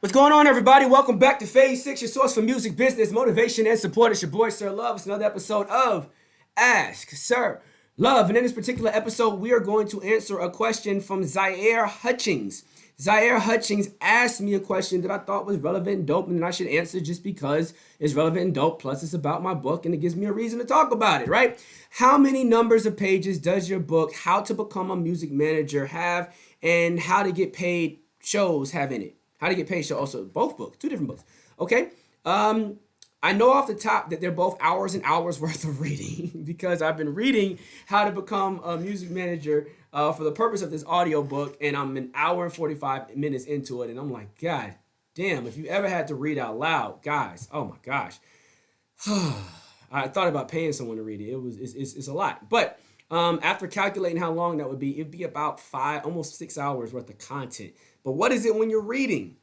What's going on, everybody? Welcome back to Phase 6, your source for music, business, motivation, and support. It's your boy, Sir Love. It's another episode of Ask Sir Love. And in this particular episode, we are going to answer a question from Zaire Hutchings. Zaire Hutchings asked me a question that I thought was relevant and dope, and I should answer just because it's relevant and dope. Plus, it's about my book, and it gives me a reason to talk about it, right? How many numbers of pages does your book, How to Become a Music Manager, have, and How to Get Paid shows have in it? How to Get Paid show, also both books, two different books. Okay. I know off the top that they're both hours and hours worth of reading because I've been reading How to Become a Music Manager for the purpose of this audio book, and I'm an hour and 45 minutes into it, and I'm like, God damn, if you ever had to read out loud, guys, oh my gosh. I thought about paying someone to read it. It's a lot. But after calculating how long that would be, it'd be about almost 6 hours worth of content. But what is it when you're reading?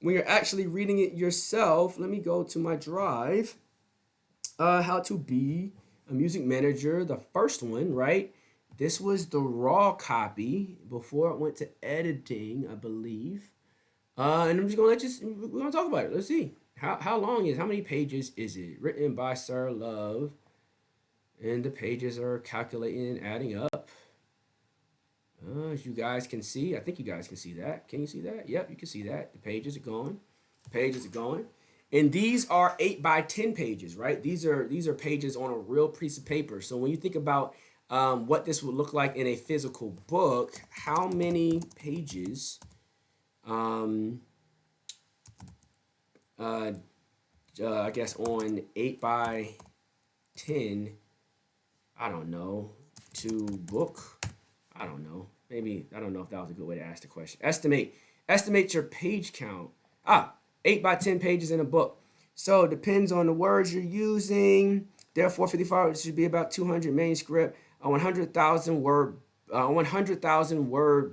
When you're actually reading it yourself, let me go to my drive. How to be a music manager, the first one, right? This was the raw copy before it went to editing, I believe. And I'm just gonna we're gonna talk about it. Let's see. How long how many pages is it? Written by Sir Love. And the pages are calculating and adding up. As you guys can see, I think you guys can see that. Can you see that? Yep, you can see that. The pages are going. The pages are going. And these are 8 by 10 pages, right? These are pages on a real piece of paper. So when you think about what this would look like in a physical book, how many pages I guess on 8 by 10, I don't know, to book, I don't know. Maybe, I don't know if that was a good way to ask the question. Estimate your page count. 8 by 10 pages in a book. So it depends on the words you're using. Therefore, 55 should be about 200 manuscript. A 100,000 word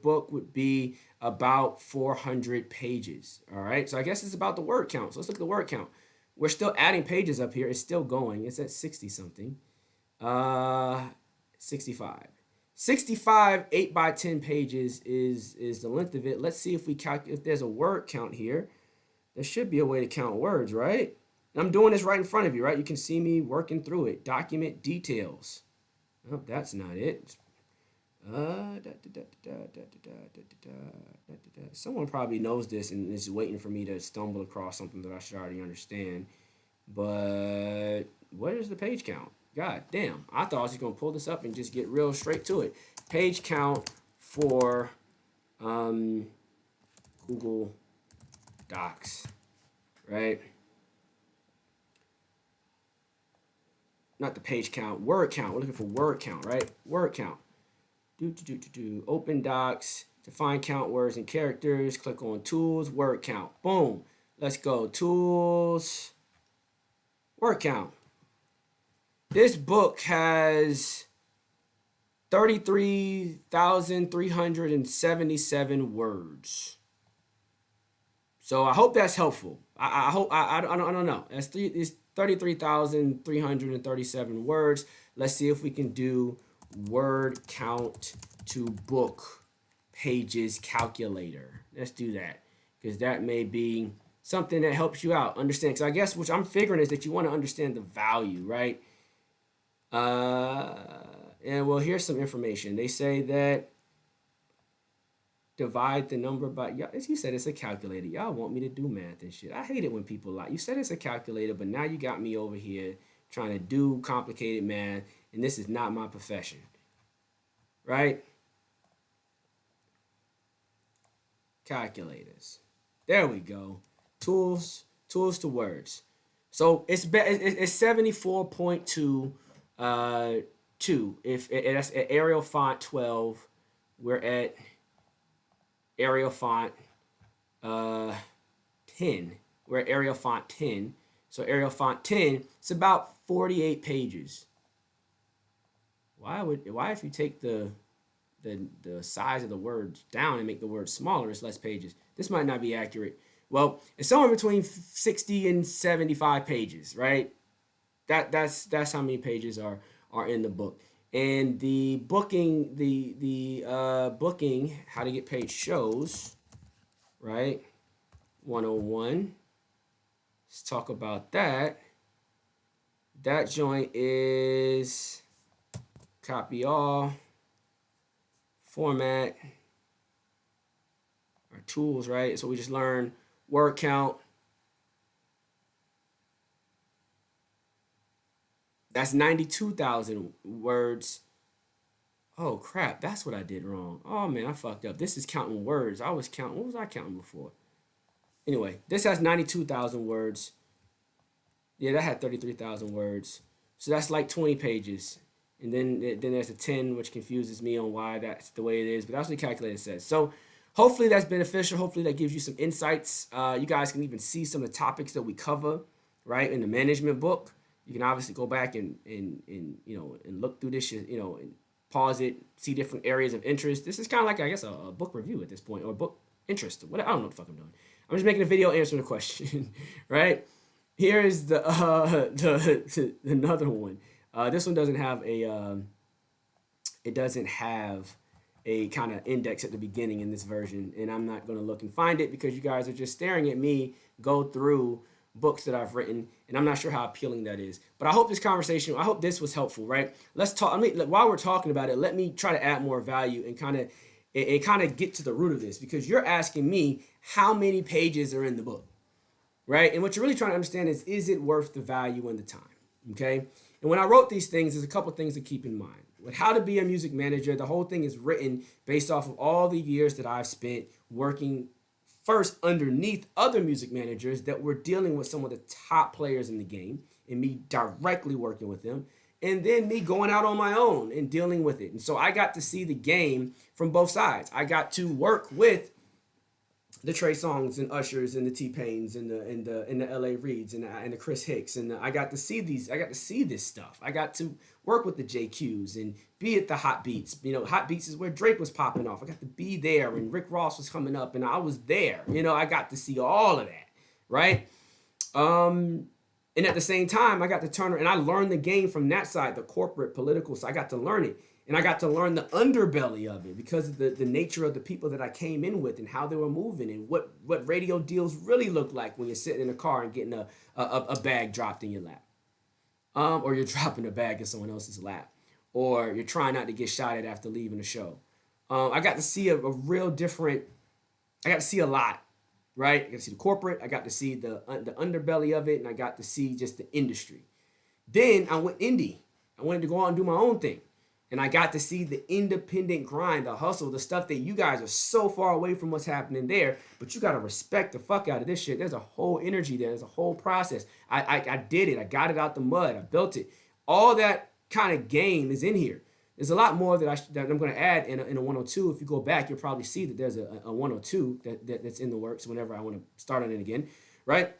book would be about 400 pages. All right. So I guess it's about the word count. So let's look at the word count. We're still adding pages up here. It's still going. It's at 60 something. 65. 65 8 by 10 pages is the length of it. Let's see if we calculate if there's a word count here. There should be a way to count words, right? I'm doing this right in front of you, right? You can see me working through it. Document details. Oh, that's not it. Someone probably knows this and is waiting for me to stumble across something that I should already understand. But what is the page count? God damn. I thought I was just going to pull this up and just get real straight to it. Page count for Google Docs, right? Not the page count, word count. We're looking for word count, right? Word count. Open Docs to find count words and characters. Click on Tools, Word Count. Boom. Let's go. Tools, Word Count. This book has 33,377 words. So I hope that's helpful. I hope I don't know. It's 33,337 words. Let's see if we can do word count to book pages calculator. Let's do that because that may be something that helps you out understand. Because I guess what I'm figuring is that you want to understand the value, right? And well, here's some information. They say that divide the number by, y'all, as you said, it's a calculator. Y'all want me to do math and shit. I hate it when people lie. You said it's a calculator, but now you got me over here trying to do complicated math, and this is not my profession, right? Calculators. There we go. Tools to words. So it's 74.2 if that's at Arial font 12, we're at Arial font 10. We're at Arial font 10. So Arial font 10, it's about 48 pages. Why if you take the size of the words down and make the words smaller, it's less pages. This might not be accurate. Well, it's somewhere between 60 and 75 pages, right? That's how many pages are in the book. And the booking, booking, how to get paid shows, right? 101. Let's talk about that. That joint is copy all, format, our tools, right? So we just learn word count. That's 92,000 words. Oh crap, that's what I did wrong. Oh man, I fucked up. This is counting words. I was counting, what was I counting before? Anyway, this has 92,000 words. Yeah, that had 33,000 words. So that's like 20 pages. And then there's a 10, which confuses me on why that's the way it is. But that's what the calculator says. So hopefully that's beneficial. Hopefully that gives you some insights. You guys can even see some of the topics that we cover, right, in the management book. You can obviously go back and look through this, and pause it, see different areas of interest. This is kind of like, I guess, a book review at this point, or book interest. What, I don't know what the fuck I'm doing. I'm just making a video answering the question, right? Here is the another one. This one doesn't have a kind of index at the beginning in this version, and I'm not going to look and find it because you guys are just staring at me go through books that I've written, and I'm not sure how appealing that is. But I hope I hope this was helpful, right? Let's talk. While we're talking about it, let me try to add more value and kind of get to the root of this, because you're asking me how many pages are in the book, right? And what you're really trying to understand is it worth the value and the time, okay? And when I wrote these things, there's a couple things to keep in mind. With How to Be a Music Manager, the whole thing is written based off of all the years that I've spent working first underneath other music managers that were dealing with some of the top players in the game, and me directly working with them, and then me going out on my own and dealing with it. And so I got to see the game from both sides. I got to work with the Trey Songz and Ushers and the T-Pains and the L.A. Reids and the Chris Hicks, and I got to see this stuff. I got to work with the JQs and be at the Hot Beats. Hot Beats is where Drake was popping off. I got to be there, and Rick Ross was coming up, and I was there. I got to see all of that, right? And at the same time, I got to turn, and I learned the game from that side, the corporate political side. I got to learn it. And I got to learn the underbelly of it because of the nature of the people that I came in with and how they were moving and what radio deals really look like when you're sitting in a car and getting a bag dropped in your lap. Or you're dropping a bag in someone else's lap. Or you're trying not to get shot at after leaving the show. I got to see a real different, I got to see a lot, right? I got to see the corporate, I got to see the underbelly of it, and I got to see just the industry. Then I went indie. I wanted to go out and do my own thing. And I got to see the independent grind, the hustle, the stuff that you guys are so far away from what's happening there. But you got to respect the fuck out of this shit. There's a whole energy there. There's a whole process. I did it. I got it out the mud. I built it. All that kind of game is in here. There's a lot more that I'm going to add in a 102. If you go back, you'll probably see that there's a 102 that's in the works whenever I want to start on it again, right?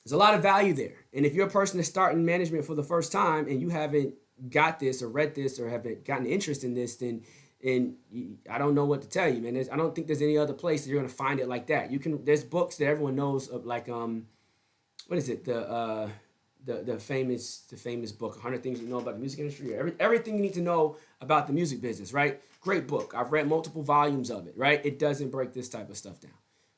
There's a lot of value there. And if you're a person that's starting management for the first time and you haven't got this or read this or haven't gotten interest in this, then I don't know what to tell you, man. I don't think there's any other place that you're gonna find it like that. There's books that everyone knows of, like what is it, the famous book 100 Things You Know About the Music Industry, or everything you need to know about the music business, right? Great book. I've read multiple volumes of it, right? It doesn't break this type of stuff down.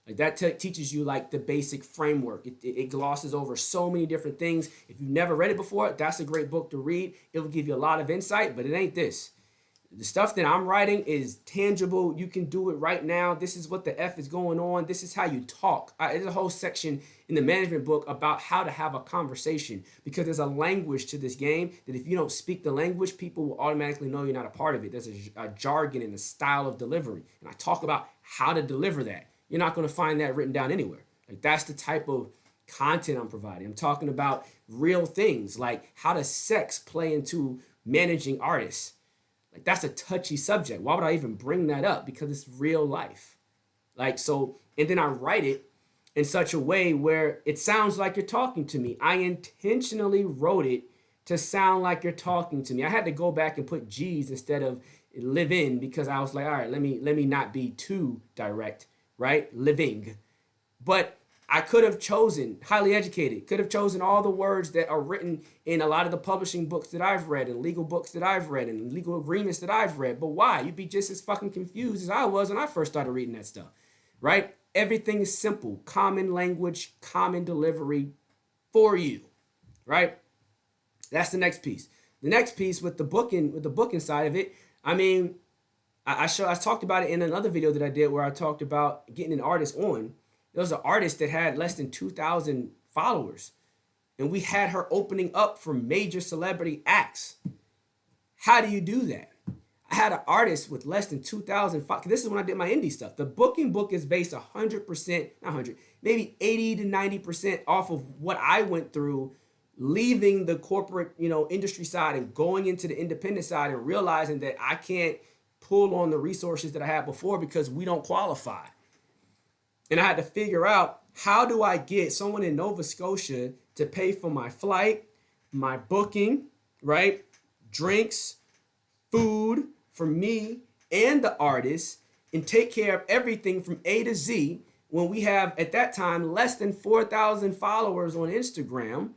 Like that teaches you like the basic framework. It glosses over so many different things. If you've never read it before, that's a great book to read. It will give you a lot of insight, but it ain't this. The stuff that I'm writing is tangible. You can do it right now. This is what the F is going on. This is how you talk. There's a whole section in the management book about how to have a conversation, because there's a language to this game that if you don't speak the language, people will automatically know you're not a part of it. There's a jargon and a style of delivery. And I talk about how to deliver that. You're not going to find that written down anywhere. Like, that's the type of content I'm providing. I'm talking about real things, like how does sex play into managing artists? Like, that's a touchy subject. Why would I even bring that up? Because it's real life. Like, so, and then I write it in such a way where it sounds like you're talking to me. I intentionally wrote it to sound like you're talking to me. I had to go back and put G's instead of live in, because I was like, all right, let me not be too direct. Right? Living. But I could have chosen highly educated, could have chosen all the words that are written in a lot of the publishing books that I've read and legal books that I've read and legal agreements that I've read. But why? You'd be just as fucking confused as I was when I first started reading that stuff. right? Everything is simple, common language, common delivery for you, right? That's the next piece. The next piece with the booking side of it, I mean, I talked about it in another video that I did where I talked about getting an artist on. There was an artist that had less than 2,000 followers, and we had her opening up for major celebrity acts. How do you do that? I had an artist with less than 2,000. This is when I did my indie stuff. The booking book is based 100%, not 100, maybe 80 to 90% off of what I went through leaving the corporate, industry side and going into the independent side and realizing that I can't pull on the resources that I had before because we don't qualify. And I had to figure out, how do I get someone in Nova Scotia to pay for my flight, my booking, right? Drinks, food for me and the artist, and take care of everything from A to Z when we have, at that time, less than 4,000 followers on Instagram,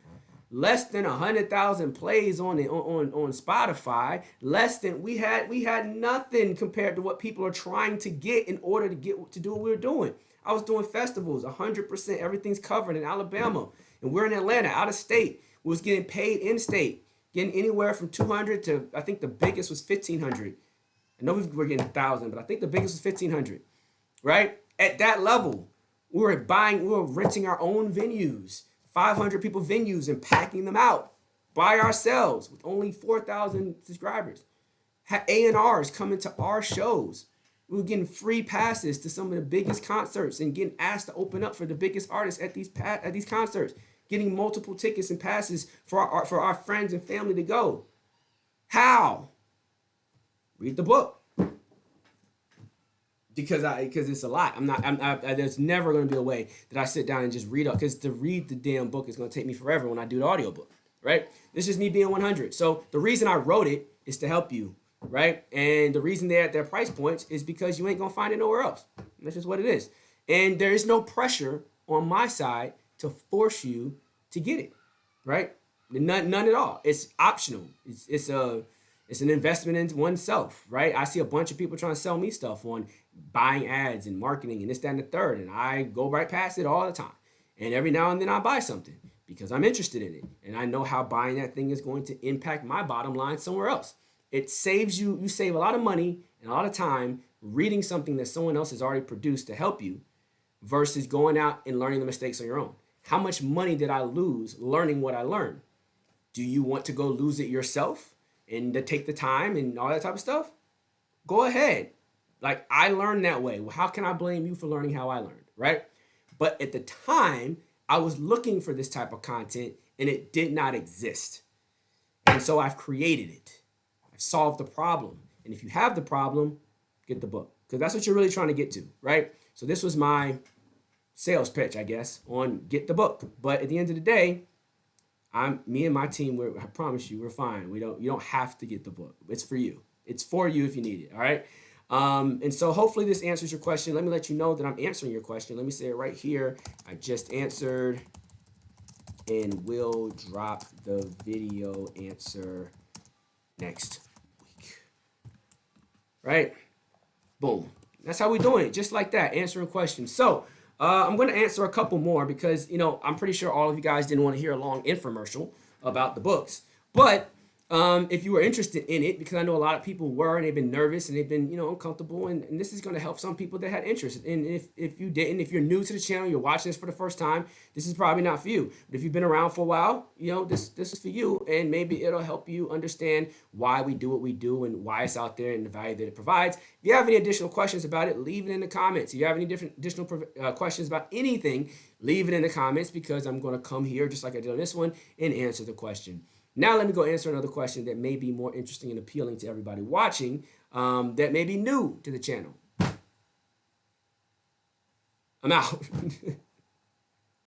less than 100,000 plays on Spotify, less than we had nothing compared to what people are trying to get in order to do what we were doing. I was doing festivals, 100%, everything's covered in Alabama, and we're in Atlanta, out of state. We was getting paid in state, getting anywhere from 200 to, I think the biggest was 1,500. I know we were getting 1,000, but I think the biggest was 1,500, right? At that level, we were renting our own venues, 500 people venues, and packing them out by ourselves with only 4,000 subscribers. Had A&Rs coming to our shows. We were getting free passes to some of the biggest concerts and getting asked to open up for the biggest artists at these concerts. Getting multiple tickets and passes for our friends and family to go. How? Read the book. Because it's a lot. There's never going to be a way that I sit down and just read it. Because to read the damn book is going to take me forever when I do the audiobook, right? This is me being 100. So the reason I wrote it is to help you, right? And the reason they're at their price points is because you ain't going to find it nowhere else. That's just what it is. And there is no pressure on my side to force you to get it, right? None at all. It's optional. It's an investment into oneself, right? I see a bunch of people trying to sell me stuff on buying ads and marketing and this, that, and the third, and I go right past it all the time. And every now and then I buy something because I'm interested in it, and I know how buying that thing is going to impact my bottom line somewhere else. It saves you save a lot of money and a lot of time reading something that someone else has already produced to help you versus going out and learning the mistakes on your own. How much money did I lose learning what I learned? Do you want to go lose it yourself and to take the time and all that type of stuff? Go ahead. Like, I learned that way. Well, how can I blame you for learning how I learned, right? But at the time, I was looking for this type of content and it did not exist. And so I've created it. I've solved the problem. And if you have the problem, get the book. Because that's what you're really trying to get to, right? So this was my sales pitch, I guess, on get the book. But at the end of the day, me and my team, I promise you, we're fine. You don't have to get the book. It's for you. It's for you if you need it, all right? And so hopefully this answers your question. Let me let you know that I'm answering your question. Let me say it right here. I just answered, and we'll drop the video answer next week. Right? Boom. That's how we're doing it, just like that, answering questions. So I'm going to answer a couple more because, I'm pretty sure all of you guys didn't want to hear a long infomercial about the books. But if you were interested in it, because I know a lot of people were, and they've been nervous and they've been, uncomfortable, and this is going to help some people that had interest. And if you didn't, if you're new to the channel, you're watching this for the first time, this is probably not for you. But if you've been around for a while, this is for you, and maybe it'll help you understand why we do what we do and why it's out there and the value that it provides. If you have any additional questions about it, leave it in the comments. If you have any additional questions about anything, leave it in the comments, because I'm going to come here just like I did on this one and answer the question. Now let me go answer another question that may be more interesting and appealing to everybody watching, that may be new to the channel. I'm out.